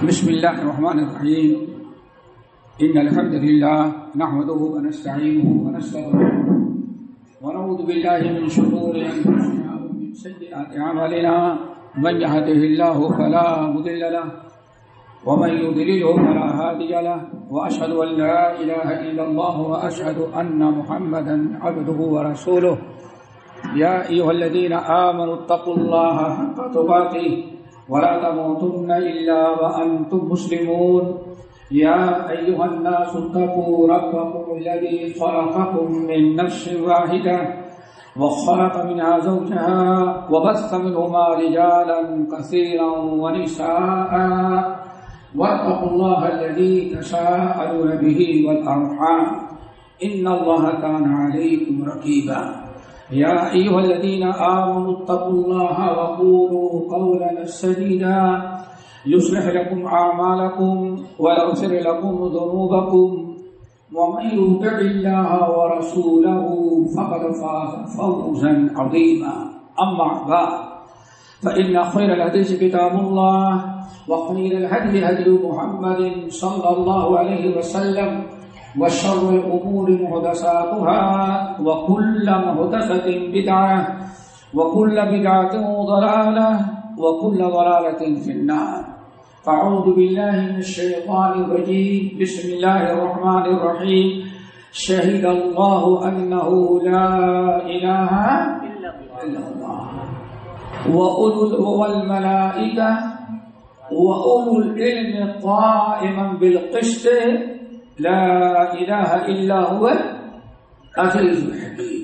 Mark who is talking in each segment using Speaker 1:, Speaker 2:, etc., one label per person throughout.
Speaker 1: بسم الله الرحمن الرحيم. إن الحمد لله نحمده ونستعينه ونستغفره ونعوذ بالله من شرور أنفسنا ومن سيئات أعمالنا. من يهده الله فلا مضل له ومن يضلله فلا هادي له، وأشهد أن لا إله إلا الله وأشهد أن محمدا عبده ورسوله. يا أيها الذين آمنوا اتقوا الله حق تقاته ولا تموتن إلا وأنتم مسلمون. يا أيها الناس اتقوا ربكم الذي خلقكم من نفس واحدة وخلق منها زوجها وبث منهما رجالا كثيرا ونساء، واتقوا الله الذي تساءلون به والأرحام إن الله كان عليكم رقيبا. يا أيها الذين آمنوا اتقوا الله وقولوا قولا سديدا يصلح لكم أعمالكم ويغفر لكم ذنوبكم، ومن يطع الله ورسوله فقد فاز فوزا عظيما. أما بعد، فإن خير الحديث كتاب الله، وخير الهدي هدي محمد صلى الله عليه وسلم، وشر الأمور محدثاتها، وكل محدثة بدعة، وكل بدعة ضلالة، وكل ضلالة في النار. فأعوذ بالله من الشيطان الرجيم. بسم الله الرحمن الرحيم. شهد الله أنه لا إله إلا الله والملائكة وأولو العلم قائما بالقسط لا الہ الا هو العزیز الحکیم.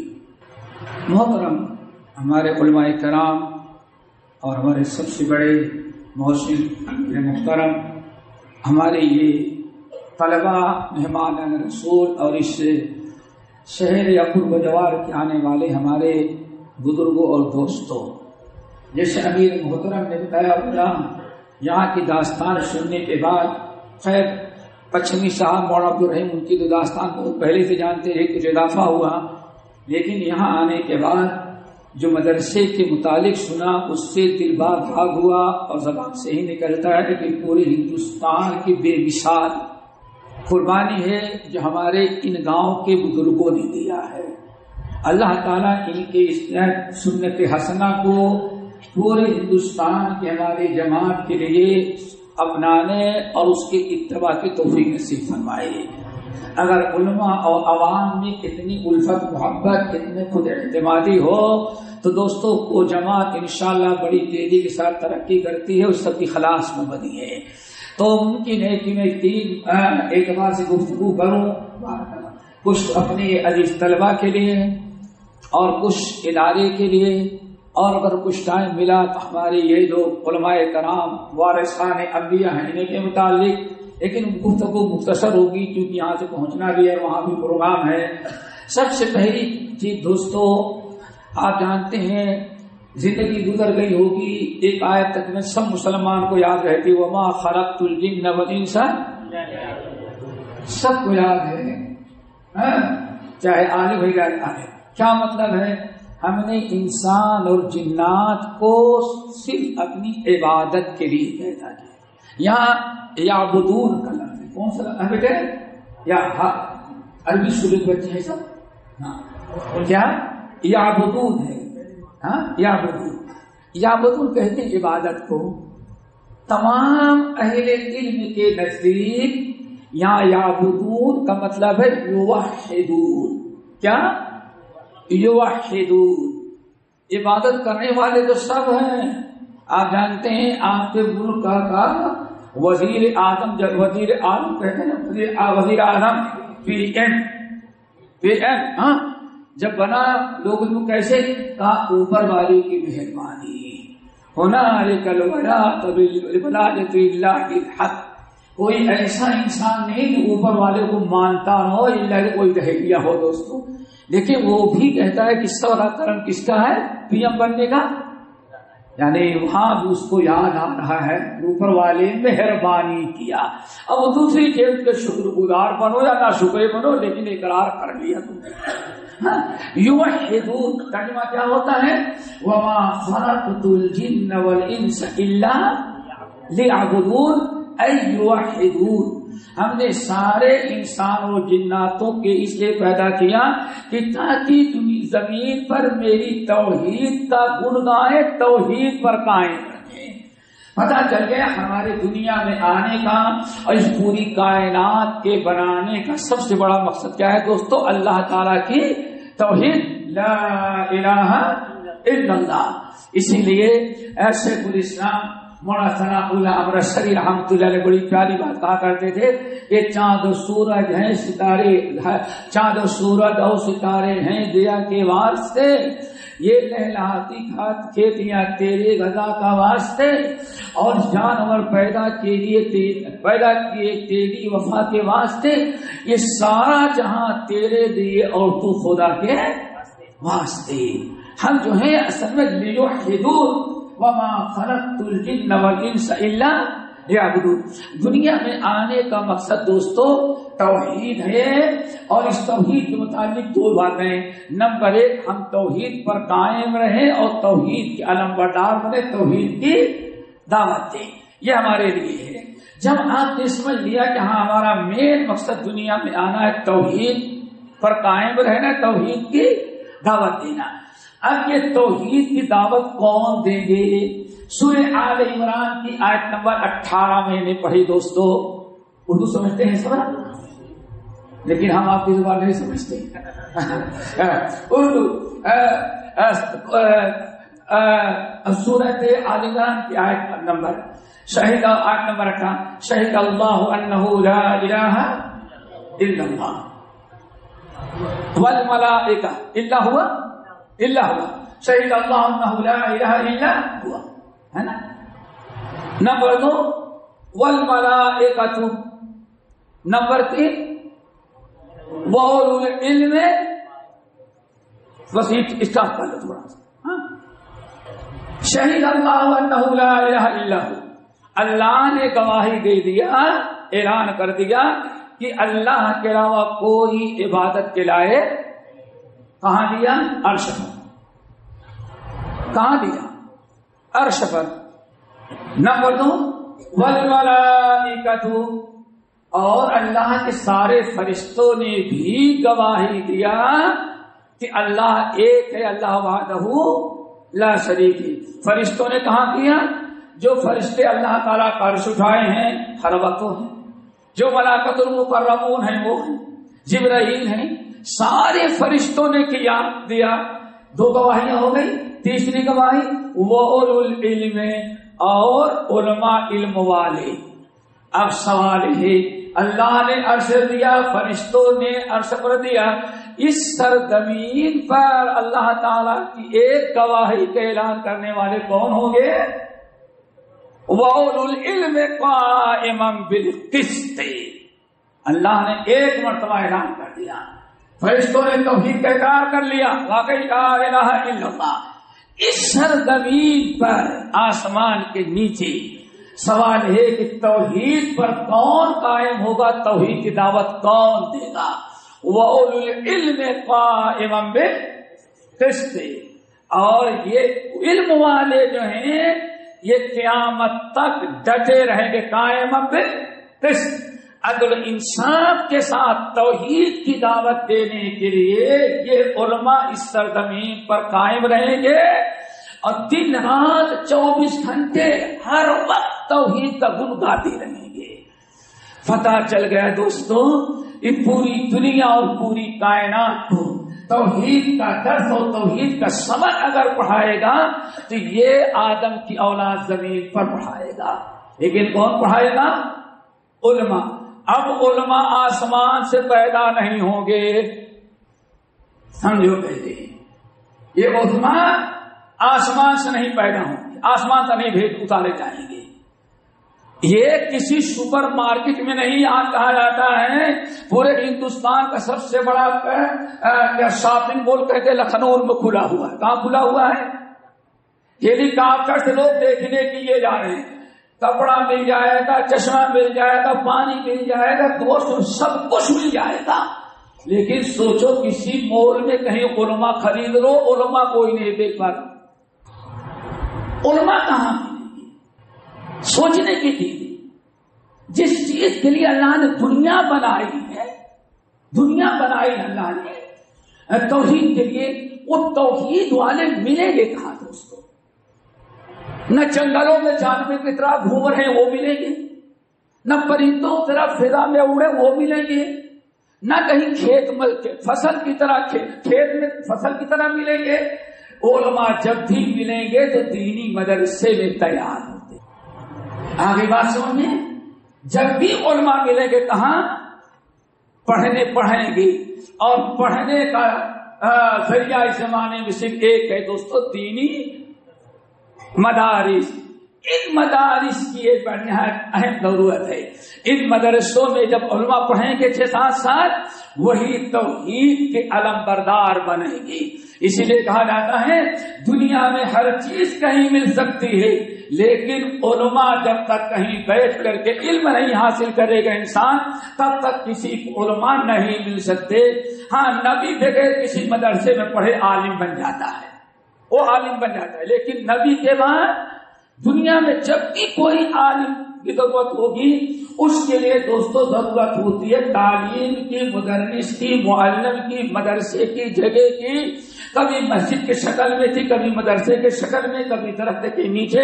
Speaker 1: محترم ہمارے علماء کرام اور ہمارے سب سے بڑے محسن محترم، ہمارے یہ طلباء مہمان رسول اور اس شہر یا قرب جوار کے آنے والے ہمارے بزرگوں اور دوستوں، جیسے امیر محترم نے بتایا، یہاں کی داستان سننے کے بعد، خیر پچھمی صاحب مولانا عبدالرحیم ان کی تو داستان بہت پہلے سے جانتے رہے، کچھ اضافہ ہوا، لیکن یہاں آنے کے بعد جو مدرسے کے متعلق سنا اس سے دل باغ بھاگ ہوا، اور زبان سے ہی نکلتا ہے کہ پورے ہندوستان کی بے مثال قربانی ہے جو ہمارے ان گاؤں کے بزرگوں نے دیا ہے. اللہ تعالیٰ ان کے اس سنت حسنہ کو پورے ہندوستان کے ہماری جماعت کے لیے اپنانے اور اس کے اتباع کی توفیق نصیب فرمائے. اگر علماء اور عوام میں اتنی الفت محبت، اتنے خود اعتمادی ہو تو دوستوں وہ جماعت انشاءاللہ بڑی تیزی کے ساتھ ترقی کرتی ہے، اس سب کی خلاص میں بنی ہے. تو ممکن ہے کہ میں تین اعتبار سے گفتگو کروں، کچھ اپنے عزیز طلباء کے لیے اور کچھ ادارے کے لیے، اور اگر کچھ ٹائم ملا تو ہمارے یہ جو علماء کرام وارثان انبیاء ہیں انہیں کے متعلق، لیکن گفتگو مختصر ہوگی کیونکہ یہاں سے پہنچنا بھی ہے، وہاں بھی پروگرام ہے. سب سے پہلی چیز دوستو، آپ جانتے ہیں زندگی گزر گئی ہوگی، ایک آیت تک میں سب مسلمان کو یاد رہتی، وما خلقت الجن والانس، سب کو یاد ہے، چاہے عالم ہو یا عالم. کیا مطلب ہے؟ ہم نے انسان اور جنات کو صرف اپنی عبادت کے لیے پیدا کیا. یہاں یعبدون کا لفظ ہے، کون سا لفظ بیٹے؟ یا عربی سلوک بچے ہیں سب، اور کیا یعبدون ہے. یعبدون کہتے ہیں عبادت کو. تمام اہل علم کے نزدیک یہاں یعبدون کا مطلب ہے یوحدون. کیا؟ یوحدون، عبادت کرنے والے تو سب ہیں. آپ جانتے ہیں آپ کے ملک کا وزیر اعظم، جب وزیر اعظم کہتے ہیں وزیر اعظم پی ایم جب بنا، لوگوں کو کیسے کہا؟ اوپر والے کی مہربانی. ہنالک الولاۃ بالولایۃ للہ الحق. کوئی ایسا انسان نہیں جو اوپر والے کو مانتا نہ ہو، اللہ کوئی دہلیہ ہو دوستو. لیکن وہ بھی کہتا ہے کہ سورا کرم کس کا ہے؟ پی ایم بننے کا. یعنی وہاں بھی اس کو یاد آ رہا ہے اوپر والے مہربانی کیا. اب وہ دوسری چیز کے شکر گزار بنو یا نہ شکر بنو، لیکن اقرار کر لیا تم نے. یوحدون ترجمہ کیا ہوتا ہے؟ وما خلقت الجن والانس الا لیعبدون ای یوحدون، ہم نے سارے انسانوں جناتوں کے اس لیے پیدا کیا کہ تاکہ زمین پر میری توحید کا گن گائیں، توحید پر قائم رہیں۔ پتہ چل گیا ہمارے دنیا میں آنے کا اور اس پوری کائنات کے بنانے کا سب سے بڑا مقصد کیا ہے دوستو؟ اللہ تعالیٰ کی توحید، لا الہ الا اللہ۔ اسی لیے شیخ الاسلام مولانا ثناء اللہ امرتسری رحمۃ اللہ علیہ بڑی پیاری بات کہا کرتے تھے کہ چاند و سورج ہیں ستارے، چاند و سورج اور ستارے ہیں دیا کے واسطے، یہ لہلاتی کھیتیاں تیرے غذا کا واسطے، اور جانور پیدا کیے تیری وفا کے واسطے، یہ سارا جہاں تیرے دیے اور تو خدا کے واسطے۔ ہم جو ہیں اصل میں لیوحدون وما خلقت الجن والانس الا لیعبدون، دنیا میں آنے کا مقصد دوستو توحید ہے، اور اس توحید کے متعلق دو باتیں۔ نمبر ایک، ہم توحید پر قائم رہیں اور توحید کے علمبردار بنے، توحید کی دعوت دیں، یہ ہمارے لیے ہے۔ جب آپ نے سمجھ لیا کہ ہاں ہمارا مین مقصد دنیا میں آنا ہے، توحید پر قائم رہنا، توحید کی دعوت دینا، اب یہ توحید کی دعوت کون دیں گے؟ سورہ آل عمران کی آیت نمبر 18 میں نے پڑھی دوستو۔ اردو سمجھتے ہیں سب، لیکن ہم آپ کی زبان نہیں سمجھتے اردو۔ سورہ آل عمران کی آیت نمبر شہید، آیت نمبر 18، شہید اللہ انہ لا الہ الا اللہ والملائکہ الا ہوا اللہ ہوا، شہید اللہ انہ لا الہ الا ہوا، ہے نا۔ نمبر 2 والملائکۃ، نمبر 3 وَأُولُو الْعِلْمِ، بس اسٹاپ کر لو تھوڑا سا۔ شہید اللہ انہ لا الہ الا ہوا، اللہ نے گواہی دے دیا، اعلان کر دیا کہ اللہ کے علاوہ کوئی عبادت کے لائق، کہاں دیا؟ عرش پر۔ کہاں دیا؟ عرش پر۔ نمبر 2 والملائکۃ، اور اللہ کے سارے فرشتوں نے بھی گواہی دیا کہ اللہ ایک ہے، اللہ وحدہ لا شریک ہے۔ فرشتوں نے کہاں کیا؟ جو فرشتے اللہ تعالیٰ کا عرش اٹھائے ہیں ہر وقت ہیں، جو ملائکۃ المکرمون ہیں وہ ہیں، جبرائیل ہیں، سارے فرشتوں نے کیا دیا۔ 2 گواہیاں ہو گئی، تیسری گواہی وَأُولُو الْعِلْمِ، اور علماء علم والے۔ اب سوال ہے، اللہ نے عرش دیا، فرشتوں نے عرش پر دیا، اس سرزمین پر اللہ تعالی کی ایک گواہی کا اعلان کرنے والے کون ہوں گے؟ وَأُولُو الْعِلْمِ قَائِمًا بِالْقِسْطِ، اللہ نے ایک مرتبہ اعلان کر دیا، فرشتوں نے توحید کا اقرار کر لیا، واقعی لا الہ الا اللہ۔ اس سرزمین پر آسمان کے نیچے سوال ہے کہ توحید پر کون قائم ہوگا، توحید کی دعوت کون دے گا؟ وَأُولُو الْعِلْمِ قَائِمًا بِالْقِسْطِ، اور یہ علم والے جو ہیں یہ قیامت تک ڈٹے رہیں گے، قائمًا بالقسط، عدل انصاف کے ساتھ توحید کی دعوت دینے کے لیے یہ علماء اس سرزمین پر قائم رہیں گے، اور دن رات 24 گھنٹے ہر وقت توحید کا گن گاتے رہیں گے۔ پتہ چل گیا دوستو، یہ پوری دنیا اور پوری کائنات کو توحید کا درس اور توحید کا سبق اگر پڑھائے گا تو یہ آدم کی اولاد زمین پر پڑھائے گا، لیکن کون پڑھائے گا؟ علماء۔ اب علماء آسمان سے پیدا نہیں ہوں گے، سمجھو پہلے، یہ علماء آسمان سے نہیں پیدا ہوں گے، آسمان سے نہیں بھیج اتارے جائیں گے۔ یہ کسی سپر مارکیٹ میں نہیں کہا جاتا ہے، پورے ہندوستان کا سب سے بڑا شاپنگ مال کہتے لکھنؤ میں کھلا ہوا ہے۔ کہاں کھلا ہوا ہے؟ ہیلی کاپٹر سے لوگ دیکھنے کے لیے جا رہے ہیں، کپڑا مل جائے گا، چشمہ مل جائے گا، پانی مل جائے گا، دوست سب کچھ مل جائے گا، لیکن سوچو کسی مال میں کہیں علماء خرید لو، علماء کوئی نہیں دیکھ پاتا، علماء کہاں ملیں گے؟ سوچنے کی چیز ہے. جس چیز کے لیے اللہ نے دنیا بنائی ہے، دنیا بنائی اللہ نے توحید کے لیے، وہ توحید والے ملیں گے کہاں دوستوں؟ نہ جنگلوں میں جانور کی طرح گھوم رہے ہیں وہ ملیں گے، نہ پرندوں کی طرح فضا میں اڑے وہ ملیں گے، نہ کہیں کھیت میں فصل کی طرح کھیت میں فصل کی طرح ملیں گے. علماء جب بھی ملیں گے تو دینی مدرسے میں تیار ہوتے. آگے بات سمجھیں، جب بھی علماء ملیں گے کہاں؟ پڑھیں گے. اور پڑھنے کا ذریعہ اس زمانے میں صرف ایک ہے دوستو، دینی مدارس. ان مدارس کی ایک نہایت اہم ضرورت ہے. ان مدرسوں میں جب علماء پڑھیں گے 6-7 سال، وہی توحید کے علم بردار بنے گی. اسی لیے کہا جاتا ہے دنیا میں ہر چیز کہیں مل سکتی ہے، لیکن علماء جب تک کہیں بیٹھ کر کے علم نہیں حاصل کرے گا انسان، تب تک کسی کو علماء نہیں مل سکتے. ہاں، نبی بغیر کسی مدرسے میں پڑھے عالم بن جاتا ہے، وہ عالم بن جاتا ہے، لیکن نبی کے بعد دنیا میں جب بھی کوئی عالم کی ضرورت ہوگی، اس کے لیے دوستو ضرورت ہوتی ہے تعلیم کی، مدرس کی، معلم کی، مدرسے کی، جگہ کی. کبھی مسجد کے شکل میں تھی، کبھی مدرسے کے شکل میں، کبھی درخت کے نیچے،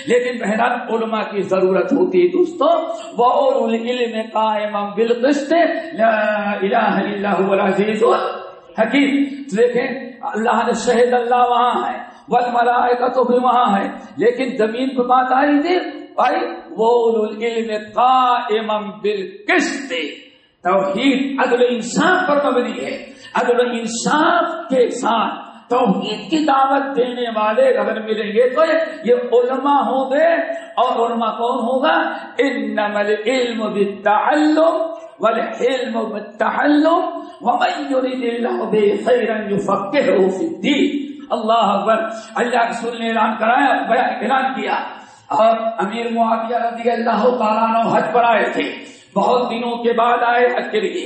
Speaker 1: لیکن بہرحال علماء کی ضرورت ہوتی ہے دوستو. وَأُولُو الْعِلْمِ قَائِمًا بِالْقِسْطِ لَا إِلَٰهَ إِلَّا هُوَ الْعَزِيزُ الْحَكِيمُ. دیکھیں اللہ نے شہد اللہ وہاں ہے، والملائکۃ بھی وہاں ہے، لیکن زمین پہ بات آئی تھی بھائی وَأُولُو الْعِلْمِ قَائِمًا بِالْقِسْطِ. توحید عدل انصاف پر مبنی ہے. عدل انصاف کے ساتھ توحید کی دعوت دینے والے اگر ملیں گے تو یہ علماء ہوں گے. اور علماء کون ہوگا؟ انما العلم بالتعلم والحلم بالتحلم ومن يريد الله به خيرا يفقهه في الدين. اللہ اکبر. اللہ کے رسول نے اعلان کیا، اور امیر معاویہ رضی اللہ تعالیٰ عنہ حج پر آئے تھے. بہت دنوں کے بعد آئے حج کے لیے.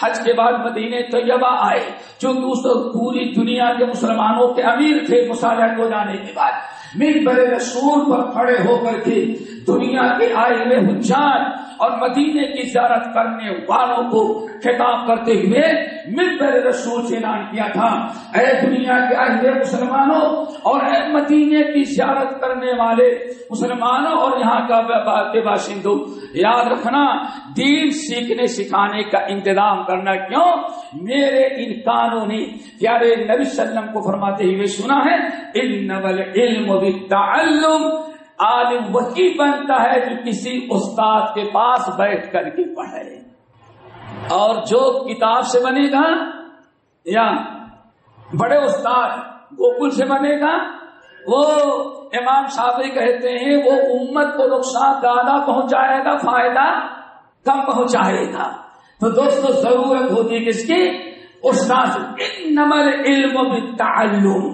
Speaker 1: حج کے بعد مدینہ طیبہ آئے، چونکہ اس وقت پوری دنیا کے مسلمانوں کے امیر تھے. مصالحت ہو جانے کے بعد منبر رسول پر کھڑے ہو کر کے دنیا کے آئے ہوئے حجاج اور مدینے کی زیارت کرنے والوں کو خطاب کرتے ہوئے منبر رسول سے اعلان کیا تھا، اے دنیا کے آئے ہوئے مسلمانوں اور اے مدینے کی زیارت کرنے والے مسلمانوں اور یہاں کے باشندوں، یاد رکھنا دین سیکھنے سکھانے کا انتظام کرنا. کیوں؟ میرے ان کانوں نے پیارے نبی صلی اللہ علیہ وسلم کو فرماتے ہوئے سنا ہے انما العلم بالتعلم. عالم وہی بنتا ہے جو کسی استاد کے پاس بیٹھ کر کے پڑھے، اور جو کتاب سے بنے گا یا بڑے استاد گوکل سے بنے گا، وہ امام شافعی کہتے ہیں وہ امت کو نقصان زیادہ پہنچائے گا، فائدہ کم پہنچائے گا. تو دوستو ضرورت ہوتی ہے کس کی؟ استاد. انما العلم بالتعلم.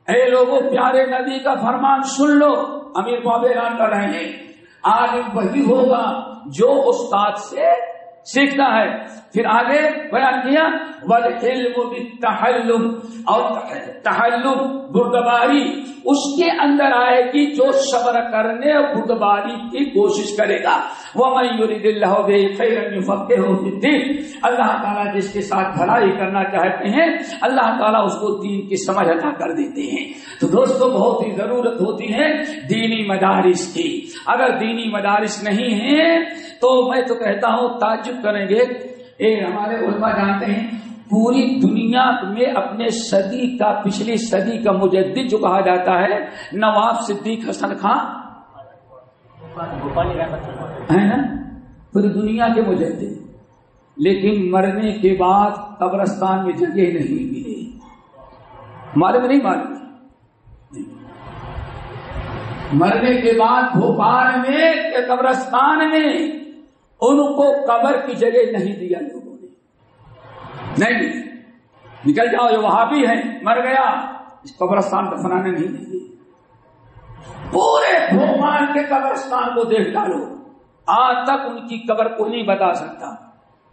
Speaker 1: اے لوگوں پیارے نبی کا فرمان سن لو. امیر معاویہ اعلان کر رہے ہیں عالم وہی ہوگا جو استاد سے سیکھتا ہے. پھر آگے بیان کیا والعلم بالتحلم. اور تحلم بردباری اس کے اندر آئے گی جو صبر کرنے اور بردباری کی کوشش کرے گا. وَمَن يُرِدِ اللَّهُ بِهِ خَيْرًا يُفَقِّهْهُ فِي الدِّينِ. اللہ تعالیٰ جس کے ساتھ بھلائی کرنا چاہتے ہیں اللہ تعالیٰ اس کو دین کی سمجھ عطا کر دیتے ہیں. تو دوستو بہت ہی ضرورت ہوتی ہے دینی مدارس کی. اگر دینی مدارس نہیں ہیں تو میں تو کہتا ہوں تعجب کریں گے. ہمارے علماء جانتے ہیں پوری دنیا میں اپنے صدی کا پچھلی صدی کا مجدد جو کہا جاتا ہے نواب صدیق حسن خان ہے نا، پوری دنیا کے مجدد، لیکن مرنے کے بعد قبرستان میں جگہ نہیں ملی. معلوم نہیں مرنے کے بعد بھوپال میں قبرستان میں ان کو قبر کی جگہ نہیں دیا لوگوں نے. نہیں نکل جاؤ جو وہابی ہیں مر گیا اس قبرستان دفنانے نہیں دیں. پورے بھوپال کے قبرستان کو دیکھ ڈالو، آج تک ان کی قبر کو نہیں بتا سکتا.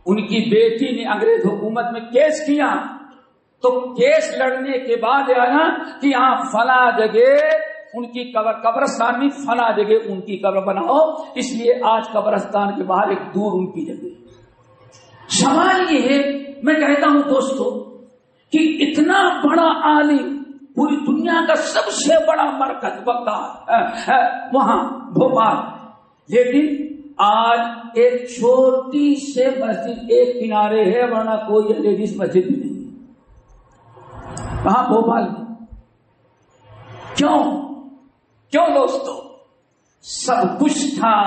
Speaker 1: ان کی بیٹی نے انگریز حکومت میں کیس کیا تو کیس لڑنے کے بعد آیا کہ یہاں فلاں جگہ ان کی قبرستان میں فلاں جگہ ان کی قبر بناؤ، اس لیے آج قبرستان کے باہر ایک دور ان کی جگہ۔ سوال یہ ہے، میں کہتا ہوں دوستو کہ اتنا بڑا عالم، پوری دنیا کا سب سے بڑا مرکز بغداد وہاں بھوپال، لیکن آج ایک چھوٹی سے مسجد ایک کنارے ہے، ورنہ کوئی لیڈیز مسجد بھی نہیں وہاں بھوپال میں۔ کیوں دوستو؟ سب کچھ تھا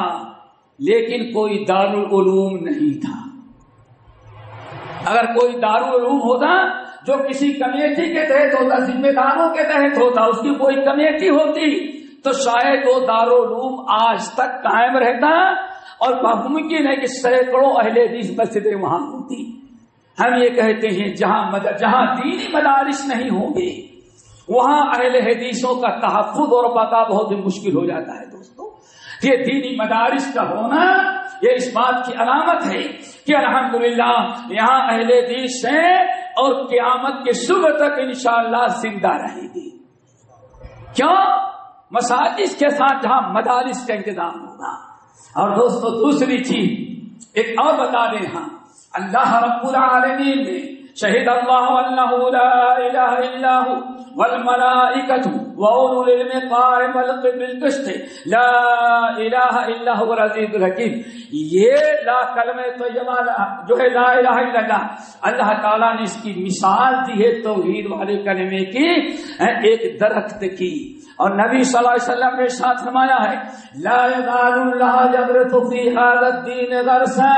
Speaker 1: لیکن کوئی دارالعلوم نہیں تھا۔ اگر کوئی دارالعلوم ہوتا جو کسی کمیٹی کے تحت ہوتا، ذمہ داروں کے تحت ہوتا، اس کی کوئی کمیٹی ہوتی تو شاید وہ دارالعلوم آج تک قائم رہتا، اور ممکن ہے کہ سینکڑوں اہل حدیث مسجدیں وہاں ہوتی۔ ہم یہ کہتے ہیں جہاں دینی مدارس نہیں ہوں گے وہاں اہل حدیثوں کا تحفظ اور بقا بہت مشکل ہو جاتا ہے دوستو۔ یہ دینی مدارس کا ہونا یہ اس بات کی علامت ہے کہ الحمدللہ یہاں اہل حدیث ہیں اور قیامت کے صبح تک انشاءاللہ زندہ رہے گی۔ کیوں؟ مساجد کے ساتھ جہاں مدارس کا انتظام ہوگا۔ اور دوستو دوسری چیز ایک اور بتا دیں، ہاں اللہ رب العالمین نے شہد اللہ انہ لا الہ الا هو والملائکۃ واولو العلم قائما بالقسط لا الہ الا هو العزیز الحکیم۔ یہ لا کلمہ طیبہ جو ہے لا الہ الا اللہ تعالیٰ نے اس کی مثال دی ہے توحید والے کلمے کی ایک درخت کی، اور نبی صلی اللہ علیہ وسلم نے ساتھ فرمایا ہے لا یزال اللہ یغرس فی ھذا الدین غرسا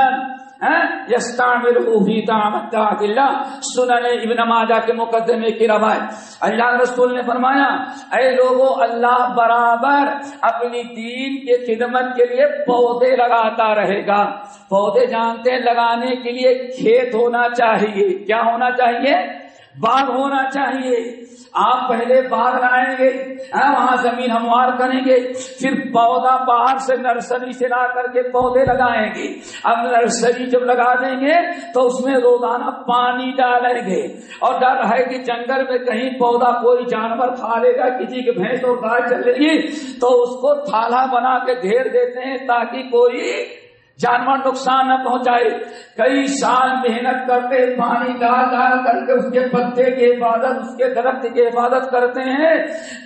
Speaker 1: یستعملہ فی طاعت اللہ۔ سنن ابن ماجہ کے مقدمے کی روایت، اللہ رسول نے فرمایا اے لوگو، اللہ برابر اپنی دین کے خدمت کے لیے پودے لگاتا رہے گا۔ پودے جانتے ہیں لگانے کے لیے کھیت ہونا چاہیے، کیا ہونا چاہیے؟ باغ ہونا چاہیے۔ آپ پہلے باغ لائیں گے، وہاں زمین ہموار کریں گے، پھر پودا باہر سے نرسری سے لا کر کے پودے لگائیں گے۔ اب نرسری جب لگا دیں گے تو اس میں روزانہ پانی ڈالیں گے، اور ڈر ہے کہ جنگل میں کہیں پودا کوئی جانور کھا لے گا، کسی کے بھینس اور گائے چلے گی تو اس کو تھالا بنا کے گھیر دیتے ہیں تاکہ کوئی جانور نقصان نہ پہنچائے۔ کئی سال محنت کرتے، پانی ڈال کر کے اس کے پتے کی حفاظت، اس کے درخت کی حفاظت کرتے ہیں،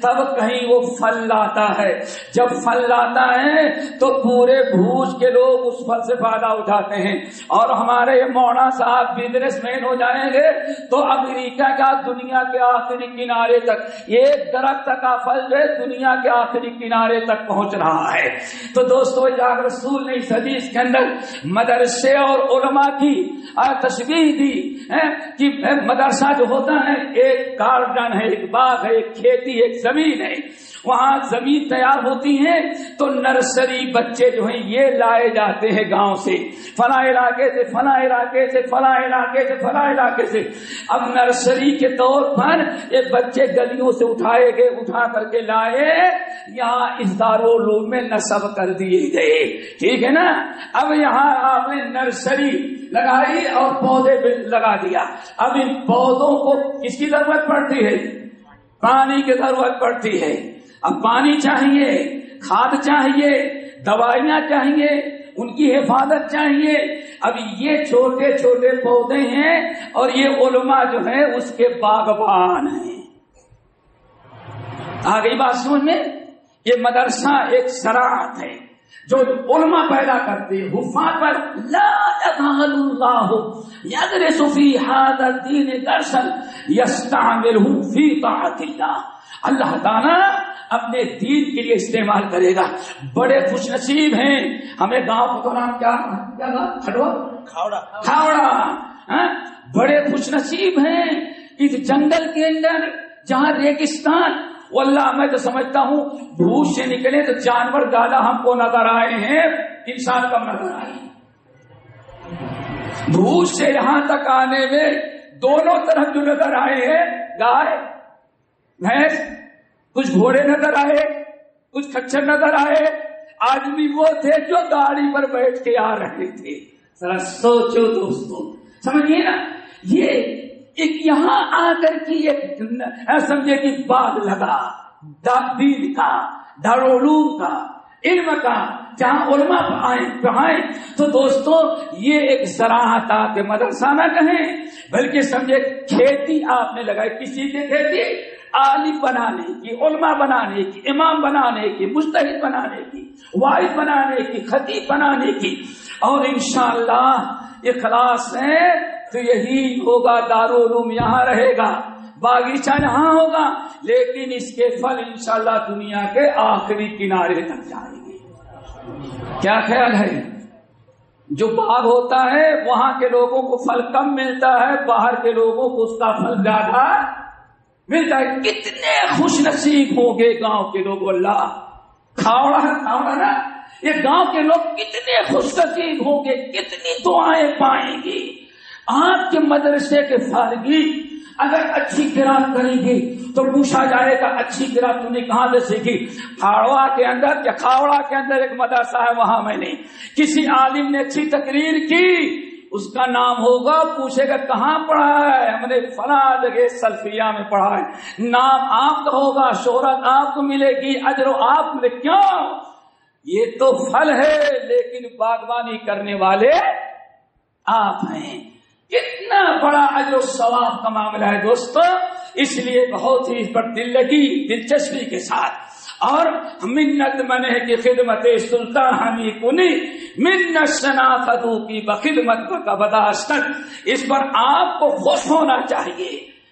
Speaker 1: تب کہیں وہ پھل لاتا ہے۔ جب پھل لاتا ہے تو پورے بھوج کے لوگ اس پھل سے فائدہ اٹھاتے ہیں، اور ہمارے مولانا صاحب بزنس مین ہو جائیں گے تو امریکہ کا دنیا کے آخری کنارے تک ایک درخت کا پھل جو ہے دنیا کے آخری کنارے تک پہنچ رہا ہے۔ تو دوستو اللہ رسول نے اس حدیث کے اندر مدرسے اور علماء کی تشبیہ دی کہ مدرسہ جو ہوتا ہے ایک گارڈن ہے، ایک باغ ہے، ایک کھیتی، ایک زمین ہے، وہاں زمین تیار ہوتی ہے تو نرسری بچے جو ہیں یہ لائے جاتے ہیں گاؤں سے، فلاں علاقے سے، فلاں علاقے سے، فلاں علاقے سے، فلاں علاقے سے۔ اب نرسری کے طور پر یہ بچے گلیوں سے اٹھائے گئے، اٹھا کر کے لائے، یہاں اس دارالعلوم میں نصب کر دیے گئے، ٹھیک ہے نا۔ اب یہاں آپ نے نرسری لگائی اور پودے لگا دیا۔ اب ان پودوں کو کس کی ضرورت پڑتی ہے؟ پانی کی ضرورت پڑتی ہے۔ اب پانی چاہیے، کھاد چاہیے، دوائیاں چاہیے، ان کی حفاظت چاہیے۔ اب یہ چھوٹے چھوٹے پودے ہیں اور یہ علماء جو ہیں اس کے باغبان ہیں۔ آگئی بات سمجھ میں؟ یہ مدرسہ ایک زراعت ہے جو علماء پیدا کرتے ہیں، حفاظ پر لا یزال اللہ یغرس فی ھذا الدین غرسا یستعملہ فی طاعت اللہ۔ اللہ تعالیٰ اپنے دین کے لیے استعمال کرے گا۔ بڑے خوش نصیب ہیں، ہمیں گاؤں کا نام کیا کھاوڑا، بڑے خوش نصیب ہیں اس جنگل کے اندر جہاں ریگستان، واللہ میں تو سمجھتا ہوں بھوج سے نکلے تو جانور زیادہ ہم کو نظر آئے ہیں، انسان کم نظر آئے۔ بھوج سے یہاں تک آنے میں دونوں طرف جو نظر آئے ہیں گائے بھینس، کچھ گھوڑے نظر آئے، کچھ کچھر نظر آئے، آدمی وہ تھے جو گاڑی پر بیٹھ کے آ رہے تھے۔ ذرا سوچو دوستو، سمجھیے نا، یہ ایک یہاں آ کر کی ایک سمجھے کہ باغ لگا، دین کا، دارالعلوم کا، علم کا، جہاں علماء پڑھائیں. تو دوستو یہ ایک زراعت آپ کے مدرسہ نہ کہیں بلکہ سمجھے کھیتی آپ نے لگائی. کسی کی کھیتی؟ عالم بنانے کی، علماء بنانے کی، امام بنانے کی، مجتہد بنانے کی، واعظ بنانے کی، خطیب بنانے کی. اور انشاءاللہ اخلاص ہے تو یہی ہوگا. دارالعلوم یہاں رہے گا، باغیچہ یہاں ہوگا، لیکن اس کے پھل انشاءاللہ دنیا کے آخری کنارے تک جائیں گے. کیا خیال ہے؟ جو باغ ہوتا ہے وہاں کے لوگوں کو پھل کم ملتا ہے، باہر کے لوگوں کو اس کا پھل زیادہ ملتا ہے. کتنے خوش نصیب ہوں گے گاؤں کے لوگ. اللہ کھاوڑا نا، یہ گاؤں کے لوگ کتنے خوش نصیب ہوں گے، کتنی دعائیں پائیں گی. آپ کے مدرسے کے فارغی اگر اچھی قرات کریں گی تو پوچھا جائے گا اچھی قرات تم نے کہاں سے سیکھی؟ کھاوڑا کے اندر یا کھاوڑا کے اندر ایک مدرسہ ہے، وہاں میں نے کسی عالم نے اچھی تقریر کی، اس کا نام ہوگا، پوچھے گا کہاں پڑھا ہے؟ ہم نے فلاں جگہ سلفیہ میں پڑھا ہے. نام آپ کا ہوگا، شہرت آپ کو ملے گی، اجر و آپ ملے. کیوں؟ یہ تو پھل ہے لیکن باغبانی کرنے والے آپ ہیں. کتنا بڑا اجر و ثواب کا معاملہ ہے دوستو. اس لیے بہت ہی پر دل لگی، دلچسپی کے ساتھ اور منت منے کی خدمت سلطان ہمی کنی منت شناختو کی بخدمت کا بداشتن. اس پر آپ کو خوش ہونا چاہیے،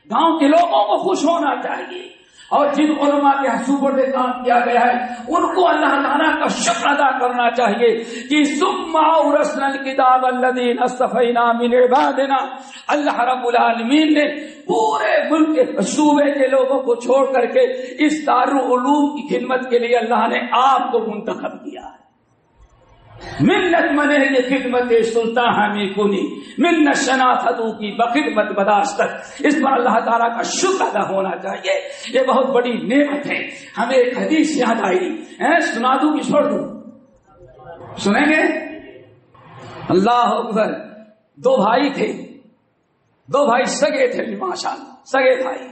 Speaker 1: گاؤں کے لوگوں کو خوش ہونا چاہیے، اور جن علماء کے حصول پہ کام کیا گیا ہے ان کو اللہ تعالیٰ کا شکر ادا کرنا چاہیے کہ ثم اورثنا الکتاب الذین اصطفینا من عبادنا. اللہ رب العالمین نے پورے ملک کے صوبے کے لوگوں کو چھوڑ کر کے اس دارالعلوم کی خدمت کے لیے اللہ نے آپ کو منتخب کیا ہے. منت منے کی خدمت سلطان ہمی کنی منت شناختو کی بخدمت بداشتک. اس پر اللہ تعالیٰ کا شکر ادا ہونا چاہیے. یہ بہت بڑی نعمت ہے. ہمیں ایک حدیث یاد آئی، سنا دوں کہ چھوڑ دوں؟ سنیں گے؟ اللہ اکبر. دو بھائی تھے، دو بھائی سگے تھے، ماشاءاللہ سگے بھائی.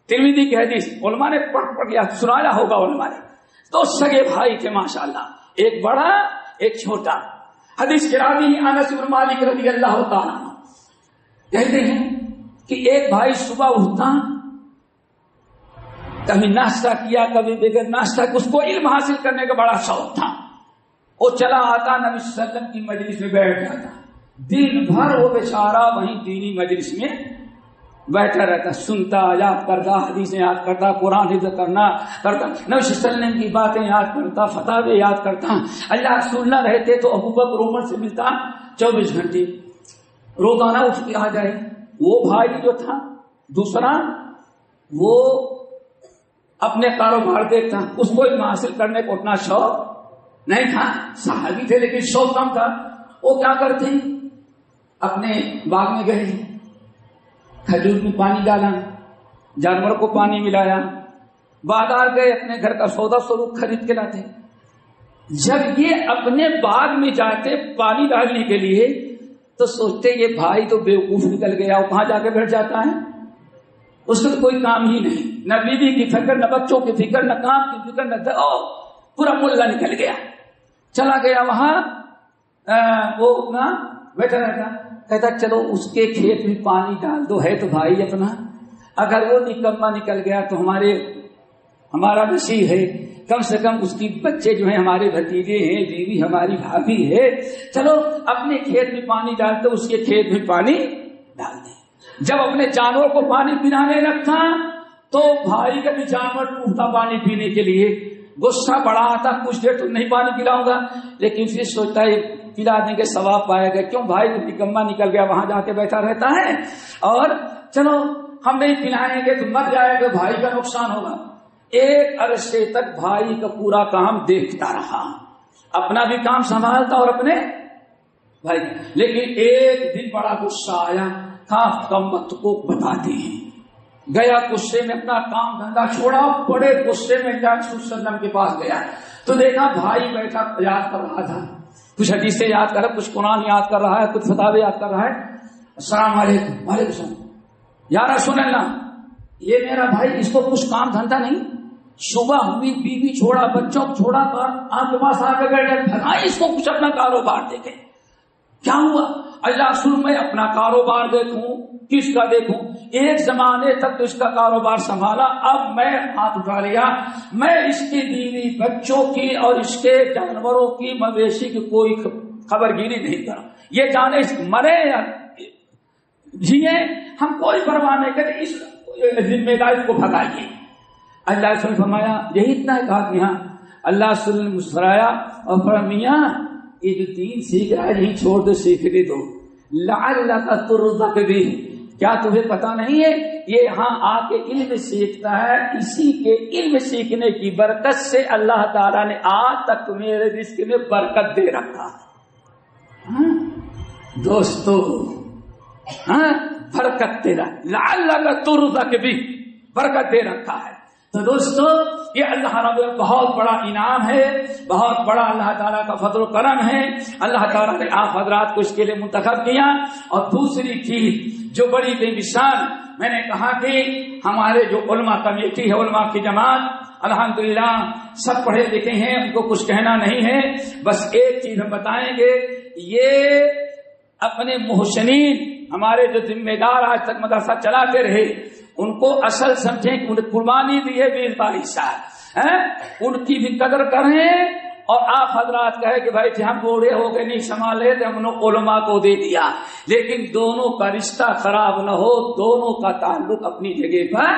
Speaker 1: ترمذی کی حدیث علماء نے پڑھ گیا، سنایا ہوگا علماء نے. دو سگے بھائی تھے ماشاءاللہ، ایک بڑا ایک چھوٹا. حدیث کے راوی انس بن مالک رضی اللہ تعالیٰ کہتے ہیں کہ ایک بھای صبح اٹھتا، کبھی ناشتہ کیا کبھی بغیر ناشتہ، اس کو علم حاصل کرنے کا بڑا شوق تھا. وہ چلا آتا نبی صلی اللہ علیہ وسلم کی مجلس میں بیٹھ جاتا. دن بھر وہ بیچارہ وہیں دینی مجلس میں بیٹھا رہتا، سنتا، یاد کرتا، حدیثیں یاد کرتا، قرآن حفظ کرنا کرتا، نبی صلی اللہ علیہ وسلم کی باتیں یاد کرتا، فتاوی یاد کرتا. اللہ رسول نہ رہتے تو ابوبکر عمر سے ملتا 24 گھنٹے، روزانہ اٹھ کے آ جائے. وہ بھائی جو تھا دوسرا، وہ اپنے کاروبار دیکھتا، اس کو علم حاصل کرنے کو اتنا شوق نہیں تھا. صحابی تھے لیکن شوق کم تھا. وہ کیا کرتے، اپنے باغ میں گئے، کھجور میں پانی ڈالا، جانور کو پانی ملایا، بازار گئے، اپنے گھر کا سودا سلوک خرید کے لاتے. جب یہ اپنے باغ میں جاتے پانی ڈالنے کے لیے تو سوچتے یہ بھائی تو بیوقوف نکل گیا، وہ کہاں جا کے بیٹھ جاتا ہے، اس کو کوئی کام ہی نہیں، نہ بیوی کی فکر، نہ بچوں کی فکر، نہ کام کی فکر، نہ پورا ملا نکل گیا. چلا گیا وہاں، وہ اپنا بیٹھا رہتا، کہتا چلو اس کے کھیت میں پانی ڈال دو، ہے تو بھائی اپنا. اگر وہ نکما نکل گیا تو ہمارا نصیب ہے، کم سے کم اس کی بچے جو ہیں ہمارے بھتیجے ہیں، بیوی ہماری بھابھی ہے، چلو اپنے کھیت میں پانی ڈالتے، اس کے کھیت میں پانی ڈال دیں. جب اپنے جانور کو پانی پلانے لگتا تو بھائی کا بھی جانور ٹوٹتا پانی پینے کے لیے، غصہ بڑا آتا، کچھ دیر تو نہیں پانی پلاؤں گا، لیکن پھر سوچتا ہے پلا دیں گے ثواب پائے گا. کیوں؟ بھائی نکما نکل گیا، وہاں جا کے بیٹھا رہتا ہے، اور چلو ہم نہیں پلائیں گے تو مر جائے گا، بھائی کا نقصان ہوگا. ایک عرصے تک بھائی کا پورا کام دیکھتا رہا، اپنا بھی کام سنبھالتا اور اپنے بھائی. لیکن ایک دن بڑا غصہ آیا، کم کو بتاتے ہیں، گیا غصے میں اپنا کام دھندا چھوڑا، بڑے غصے میں اللہ رسول صلی اللہ علیہ وسلم کے پاس گیا تو دیکھا بھائی بیٹھا یاد کر رہا تھا، کچھ حدیثیں یاد کر رہا ہے، کچھ قرآن یاد کر رہا ہے، کچھ فتاوی یاد کر رہا ہے. السلام علیکم. وعلیکم السلام. یا رسول اللہ، یہ میرا بھائی، اس کو کچھ کام دھندا نہیں، صبح ہوئی بیوی چھوڑا بچوں کو چھوڑا آپ کے پاس آ کے بیٹھے بھگائیں اس کو کچھ اپنا کاروبار دیکھیں. کیا ہوا؟ اللہ سن میں اپنا کاروبار دیکھوں کس کا دیکھوں. ایک زمانے تک تو اس کا کاروبار سنبھالا, اب میں ہاتھ اٹھا لیا, میں اس کی بیوی بچوں کی اور اس کے جانوروں کی مویشی کی کوئی خبر گیری نہیں کرا. یہ جانے مرے یا جیے ہم کوئی پرواہ نہیں کرتے, اس ذمہ داری کو بھگائیے. اللہ سے فرمایا یہی اتنا ہے کہا کہ ہاں. اللہ سے مسکرایا اور فرمایا میاں یہ جو دین سیکھ رہا ہے یہی چھوڑ دو, سیکھنے دو. لعلک ترزق بھی, کیا تمہیں پتا نہیں ہے یہ یہاں آ کے علم سیکھتا ہے, اسی کے علم سیکھنے کی برکت سے اللہ تعالیٰ نے آج تک میرے رزق میں برکت دے رکھا. دوستو برکت دے رہا, لعلک ترزق بھی, برکت دے رکھا ہے. تو دوستو یہ اللہ رب بہت بڑا انعام ہے, بہت بڑا اللہ تعالیٰ کا فضل و کرم ہے. اللہ تعالیٰ نے آپ حضرات کو اس کے لیے منتخب کیا. اور دوسری چیز جو بڑی بے مثال, میں نے کہا کہ ہمارے جو علماء کمیٹی ہے, علماء کی جماعت, الحمدللہ سب پڑھے لکھے ہیں, ان کو کچھ کہنا نہیں ہے. بس ایک چیز ہم بتائیں گے, یہ اپنے محسنین ہمارے جو ذمہ دار آج تک مدرسہ چلاتے رہے ان کو اصل سمجھیں کہ انہیں قربانی دی ہے 20-22 سال, ان کی بھی قدر کریں. اور آپ حضرات کہے کہ بھائی ہم بوڑھے ہو گئے نہیں سنبھالے تو ہم نے علماء کو دے دیا, لیکن دونوں کا رشتہ خراب نہ ہو, دونوں کا تعلق اپنی جگہ پر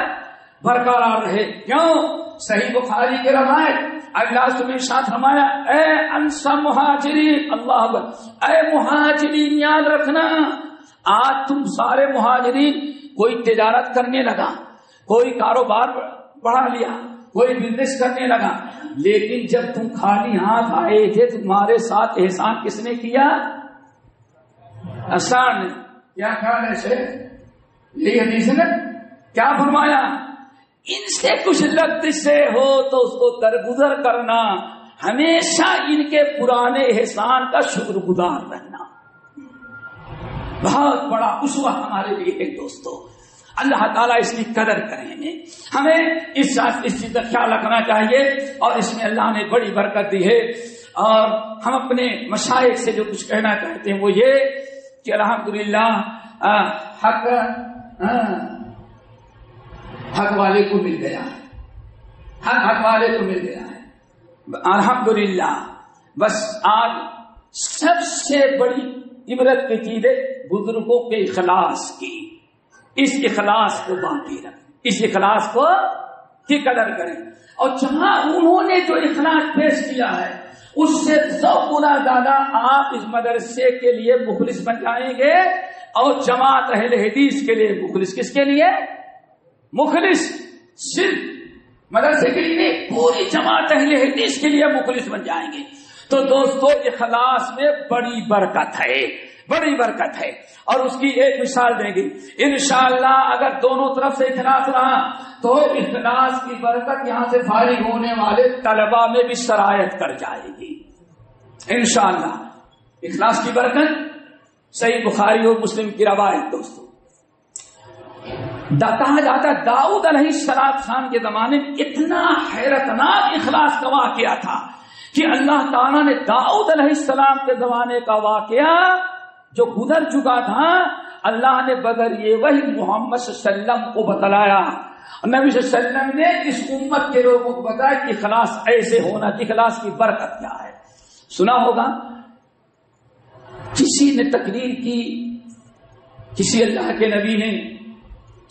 Speaker 1: برقرار رہے. کیوں؟ صحیح بخاری کے روایت اللہ تمہیں ساتھ فرمایا اے انصار مہاجرین, اللہ اکبر, اے مہاجرین یاد رکھنا آج تم سارے مہاجرین کوئی تجارت کرنے لگا, کوئی کاروبار بڑھا لیا, کوئی بزنس کرنے لگا, لیکن جب تم خالی ہاتھ آئے تھے تمہارے ساتھ احسان کس نے کیا؟ احسان نے. کیا خیال ہے سے یہ حدیث نے کیا فرمایا؟ ان سے کچھ لگت سے ہو تو اس کو درگزر کرنا, ہمیشہ ان کے پرانے احسان کا شکر گزار رہنا. بہت بڑا اسوہ ہمارے لیے ہے دوستو. اللہ تعالیٰ اس کی قدر کریں گے, ہمیں اس چیز کا خیال رکھنا چاہیے. اور اس میں اللہ نے بڑی برکت دی ہے. اور ہم اپنے مشائخ سے جو کچھ کہنا چاہتے ہیں وہ یہ کہ الحمدللہ حق والے کو مل گیا ہے, حق والے کو مل گیا ہے الحمدللہ. بس آج سب سے بڑی عبرت کی چیز ہے بزرگوں کے اخلاص کی. اس اخلاص کو باقی رکھیں, اس اخلاص کو کی قدر کریں. اور جہاں انہوں نے جو اخلاص پیش کیا ہے اس سے 100 گنا زیادہ آپ اس مدرسے کے لیے مخلص بن جائیں گے. اور جماعت اہل حدیث کے لیے مخلص, کس کے لیے مخلص؟ صرف مدرسے کے لیے نہیں, پوری جماعت اہل حدیث کے لیے مخلص بن جائیں گے. تو دوستو اخلاص میں بڑی برکت ہے, بڑی برکت ہے. اور اس کی ایک مثال دیں گے انشاءاللہ. اگر دونوں طرف سے اخلاص رہا تو اخلاص کی برکت یہاں سے فارغ ہونے والے طلباء میں بھی سرایت کر جائے گی انشاءاللہ. اخلاص کی برکت صحیح بخاری اور مسلم کی روایت. دوستو کہا جاتا ہے داؤد علیہ السلام کے زمانے میں اتنا حیرتناک اخلاص کا واقعہ تھا کہ اللہ تعالیٰ نے داؤد علیہ السلام کے زمانے کا واقعہ جو گزر چکا تھا اللہ نے بذریعہ وہی محمد صلی اللہ علیہ وسلم کو بتلایا. نبی صلی اللہ علیہ وسلم نے اس امت کے لوگوں کو بتایا کہ اخلاص ایسے ہونا, کہ اخلاص کی برکت کیا ہے. سنا ہوگا کسی نے تقریر کی, کسی اللہ کے نبی نے,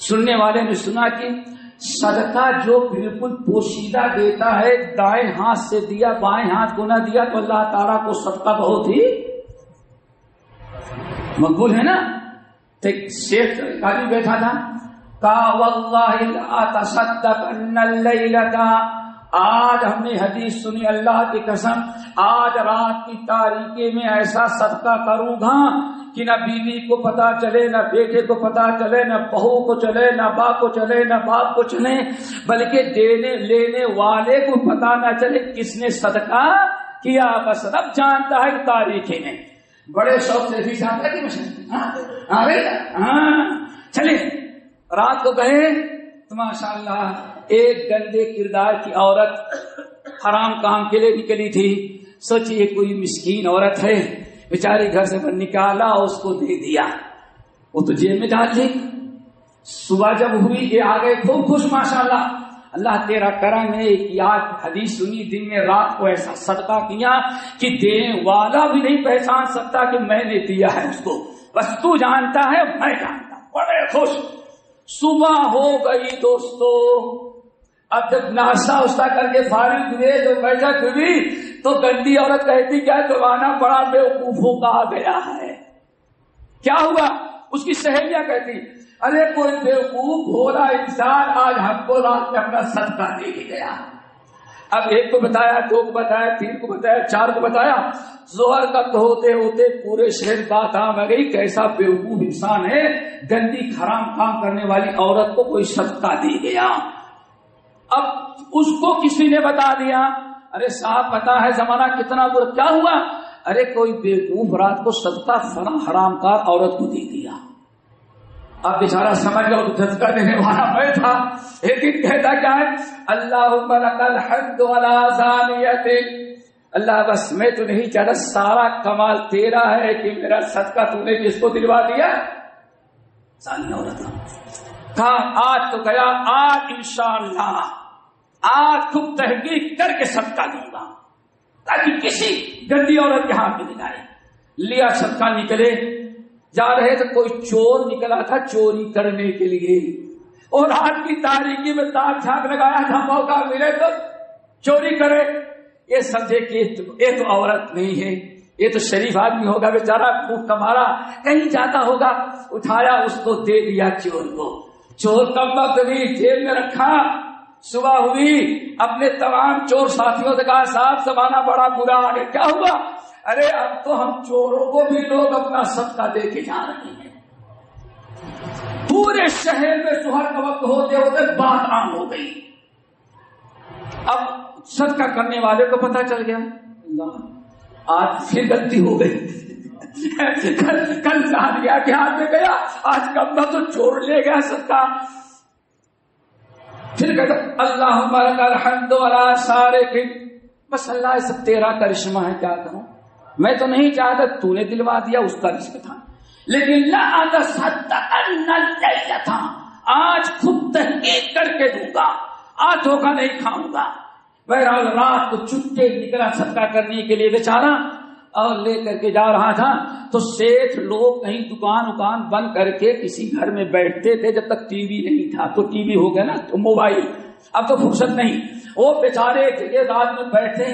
Speaker 1: سننے والے نے سنا کہ صدقہ جو بالکل پوشیدہ دیتا ہے, دائیں ہاتھ سے دیا بائیں ہاتھ کو نہ دیا تو اللہ تعالیٰ کو صدقہ بہت ہی مقبول ہے نا. ایک شیخ قاضی بیٹھا تھا, کہا واللہ لا تصدقن اللیلۃ, آج ہم نے حدیث سنی اللہ کی قسم, آج رات کی تاریکی میں ایسا صدقہ کروں گا کہ نہ بیوی کو پتا چلے, نہ بیٹے کو پتا چلے, نہ بہو کو چلے, نہ باپ کو چلے, نہ باپ کو چلے, بلکہ دینے لینے والے کو پتا نہ چلے کس نے صدقہ کیا. بس رب جانتا ہے تاریخی میں. بڑے شوق سے بھی جانتا ہے کہ چلے رات کو گئے تو ماشاءاللہ ایک گندے کردار کی عورت حرام کام کے لیے نکلی تھی. سوچیے کوئی مسکین عورت ہے, بیچاری گھر سے نکالا اور اس کو دے دیا, وہ تو جیب میں ڈال دی. صبح جب ہوئی یہ آ گئے خوب خوش, ماشاءاللہ اللہ تیرا کرم ہے کہ آج حدیث سنی, دن میں رات کو ایسا صدقہ کیا کہ دینے والا بھی نہیں پہچان سکتا کہ میں نے دیا ہے اس کو, بس تو جانتا ہے میں جانتا. بڑے خوش. صبح ہو گئی دوستو, اب جب ناشتہ واشتہ کر کے فارغ ہوئے تو بیٹھک ہوئی تو گندی عورت کہتی کیا زمانہ بڑا بیوقوفوں کا آ گیا ہے. کیا ہوا؟ اس کی سہیلیاں کہتی ارے کوئی بیوقوف بھولا انسان آج ہم کو رات میں اپنا صدقہ دے کے گیا. اب ایک کو بتایا, دو کو بتایا, تین کو بتایا, چار کو بتایا. ظہر کا تو ہوتے ہوتے پورے شہر بات آ گئی کیسا بیوقوف انسان ہے, گندی حرام کام کرنے والی عورت کو کوئی صدقہ دے گیا. اب اس کو کسی نے بتا دیا, ارے صاحب پتا ہے زمانہ کتنا برا. کیا ہوا؟ ارے کوئی بیوقوف رات کو صدقہ فلاں حرام کار عورت کو دے دیا. اب بیچارہ سمجھ لو صدقہ دینے والا میں تھا. ایک دن کہتا کیا ہے, اللہم لک الحمد ولا ثانیۃ, اللہ بس میں تو نہیں چاہتا, سارا کمال تیرا ہے کہ میرا صدقہ تو نے کس کو دلوا دیا. ثانیہ عورت کہا آج تو گیا, آج انشاءاللہ آج خوب تحقیق کر کے صدقہ دوں گا تاکہ کسی گندی عورت کے ہاتھ میں نہیں آئے. لیا صدقہ, نکلے جا رہے تو کوئی چور نکلا تھا چوری کرنے کے لیے, اور رات کی تاریکی میں تاک جھانک لگایا تھا موقع ملے تو چوری کرے. یہ سمجھے کہ یہ تو عورت نہیں ہے, یہ تو شریف آدمی ہوگا, بیچارہ خوب کمارا کہیں جاتا ہوگا. اٹھایا اس کو دے دیا چور کو. چور کب وقت بھی جیب میں رکھا. صبح ہوئی اپنے تمام چور ساتھیوں سے کہا صاحب زمانہ بڑا برا آ گیا. کیا ہوا؟ ارے اب تو ہم چوروں کو بھی لوگ اپنا صدقہ دے کے جا رہے ہیں. پورے شہر میں ظہر کا وقت ہوتے ہوتے بات عام ہو گئی. اب صدقہ کرنے والے کو پتہ چل گیا اللہ آج پھر غلطی ہو گئی. کل کہا کے ہاتھ میں گیا, آج کب تو چور لے گیا صدقہ. پھر کہتا اللہم لک الحمد ولا ثانیۃ, بس اللہ یہ سب تیرا کرشمہ ہے, کیا کروں, میں تو نہیں چاہتا, تو نے دلوا دیا, اس کا رزق تھا. لیکن لا اتصدقن الليلۃ, آج خود تحقیق کر کے دوں گا, آج دھوکہ نہیں کھاؤں گا. بہرحال رات کو چٹے نکلا صدقہ کرنے کے لیے بیچارہ, اور لے کر کے جا رہا تھا تو سیٹھ لوگ کہیں دکان بند کر کے کسی گھر میں بیٹھتے تھے جب تک ٹی وی نہیں تھا. تو ٹی وی ہو گیا نا, تو موبائل, اب تو فرصت نہیں. وہ بیچارے رات میں بیٹھے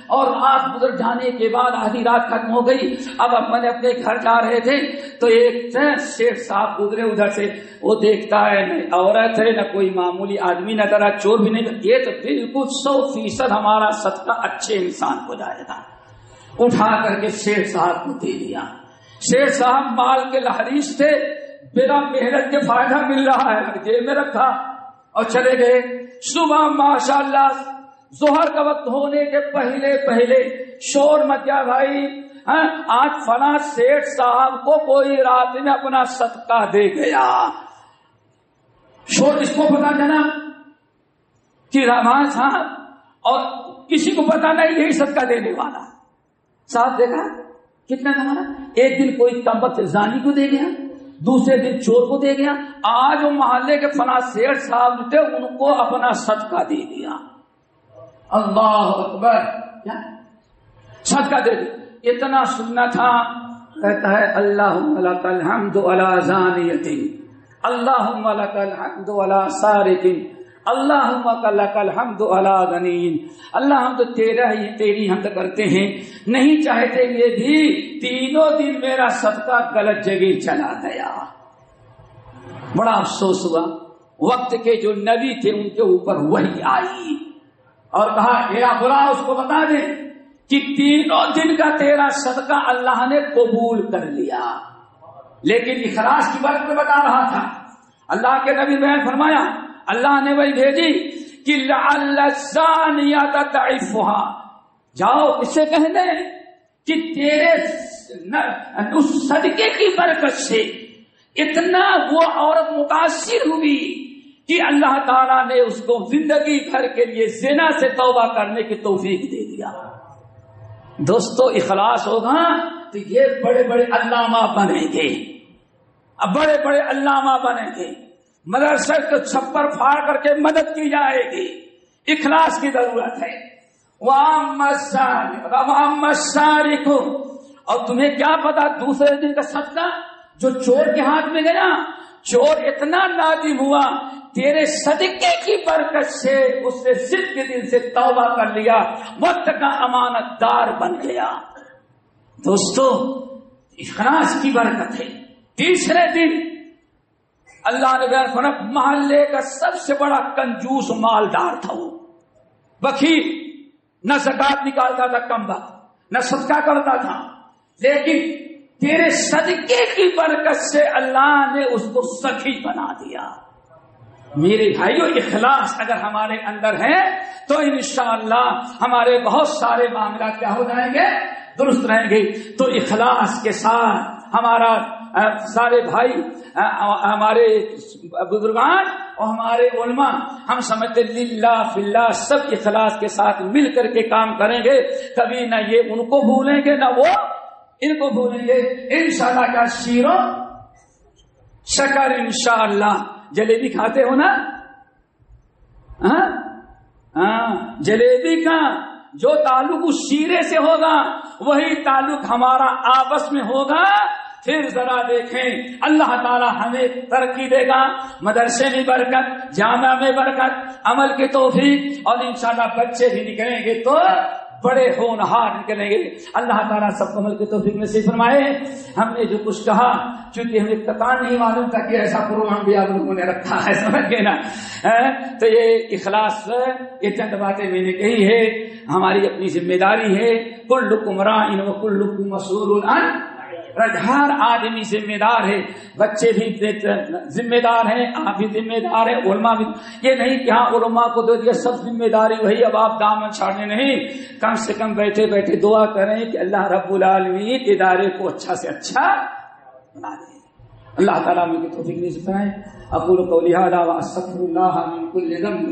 Speaker 1: اور رات گزر جانے کے بعد آدھی رات ختم ہو گئی. اب میں نے اپنے گھر جا رہے تھے تو ایک شیخ صاحب گزرے ادھر سے, وہ دیکھتا ہے نہ عورت ہے نہ کوئی معمولی آدمی, نہ ذرا چور بھی نہیں. یہ تو بالکل 100% ہمارا صدقہ اچھے انسان کو جائے گا. اٹھا کر کے شیخ صاحب کو دے دیا. شیخ صاحب مال کے لحریص تھے, بنا محنت کے فائدہ مل رہا ہے, جیب میں رکھا اور چلے گئے. صبح ماشاءاللہ ظہر کا وقت ہونے کے پہلے شور مچا بھائی, آج فلاں سیٹھ صاحب کو کوئی رات میں اپنا صدقہ دے گیا. شور اس کو پتا چلا کہ رحمان صاحب, اور کسی کو پتا نہیں یہی صدقہ دینے والا صاحب. دیکھا کتنا ہمارا, ایک دن کوئی کمبخت زانی کو دے گیا, دوسرے دن چور کو دے گیا, آج وہ محلے کے فلاں سیٹھ صاحب تھے ان کو اپنا صدقہ دے دیا. اللہ اکبر, کیا صدقہ دے دیا. اتنا سننا تھا. کہتا ہے اللہم لک الحمد علی ثانیۃ, اللہم لک الحمد علی ثالث, اللہم لک الحمد علی غنی. اللہ ہم تو تیری حمد کرتے ہیں, نہیں چاہتے یہ بھی تینوں دن میرا صدقہ غلط جگہ چلا گیا. بڑا افسوس ہوا. وقت کے جو نبی تھے ان کے اوپر وحی آئی اور کہا میرا بلا اس کو بتا دے کہ تینوں دن کا تیرا صدقہ اللہ نے قبول کر لیا. لیکن اخلاص کی بات میں بتا رہا تھا. اللہ کے نبی بیان فرمایا, اللہ نے وہی بھیجی کہ لعل الزانیۃ تعفها, جاؤ اس سے کہہ دیں کہ تیرے اس صدقے کی برکت سے اتنا وہ عورت متاثر ہوئی کہ اللہ تعالیٰ نے اس کو زندگی بھر کے لیے زنا سے توبہ کرنے کی توفیق دے دیا. دوستو اخلاص ہوگا تو یہ بڑے بڑے علامہ بنیں گے، اب بڑے بڑے علامہ بنیں گے. مدرسے کو چھپر پھاڑ کر کے مدد کی جائے گی. اخلاص کی ضرورت ہے. وَأَمَّا السَّارِقُ، اور تمہیں کیا پتا دوسرے دن کا صدقہ جو چور کے ہاتھ میں گیا، چور اتنا نادم ہوا تیرے صدقے کی برکت سے اس نے ضد کے دل سے توبہ کر لیا، وقت کا امانت دار بن گیا. دوستو اخلاص کی برکت ہے. تیسرے دن اللہ نے بیان فرمایا محلے کا سب سے بڑا کنجوس مالدار تھا وہ، بخیل، نہ زکات نکالتا تھا کم وقت، نہ صدقہ کرتا تھا، لیکن تیرے صدقے کی برکت سے اللہ نے اس کو سخی بنا دیا. میرے بھائیو اخلاص اگر ہمارے اندر ہے تو انشاءاللہ ہمارے بہت سارے معاملات کیا ہو جائیں گے، درست رہیں گے. تو اخلاص کے ساتھ ہمارا سارے بھائی، ہمارے بزرگان اور ہمارے علماء، ہم سمجھتے للہ فی اللہ سب اخلاص کے ساتھ مل کر کے کام کریں گے. کبھی نہ یہ ان کو بھولیں گے نہ وہ ان کو بھولیں گے. انشاءاللہ کا شیرو شکر. انشاءاللہ جلیبی کھاتے ہو نا؟ جلیبی کا جو تعلق اس شیرے سے ہوگا وہی تعلق ہمارا آپس میں ہوگا. پھر ذرا دیکھیں اللہ تعالی ہمیں ترقی دے گا، مدرسے میں برکت، جامعہ میں برکت، عمل کی توفیق، اور انشاءاللہ بچے بھی نکلیں گے تو بڑے ہونہار نکلیں گے. اللہ تعالیٰ سب کو عمل کی توفیق نصیب فرمائے. ہم نے جو کچھ کہا چونکہ ہمیں قطعا نہیں معلوم تھا کہ ایسا پروگرام بھی آپ لوگوں نے رکھا ہے، سمجھ گئے نا. تو یہ اخلاص یہ چند باتیں میں نے کہی ہے، ہماری اپنی ذمہ داری ہے. کلکم راع وکلکم مسئول عن، ہر آدمی ذمہ دار ہے. بچے بھی ذمہ دار ہیں، آپ بھی ذمہ دار ہیں، علماء بھی. یہ نہیں کہ ہاں علماء کو دے دیا سب ذمہ داری وہی اب آپ دامن چھاڑنے نہیں. کم سے کم بیٹھے بیٹھے دعا کریں کہ اللہ رب العالمین ادارے کو اچھا سے اچھا بنا دے. اللہ تعالیٰ مجھے توفیق نصیب فرمائے. اقول قولی ھذا واستغفر اللہ من کل ذنب.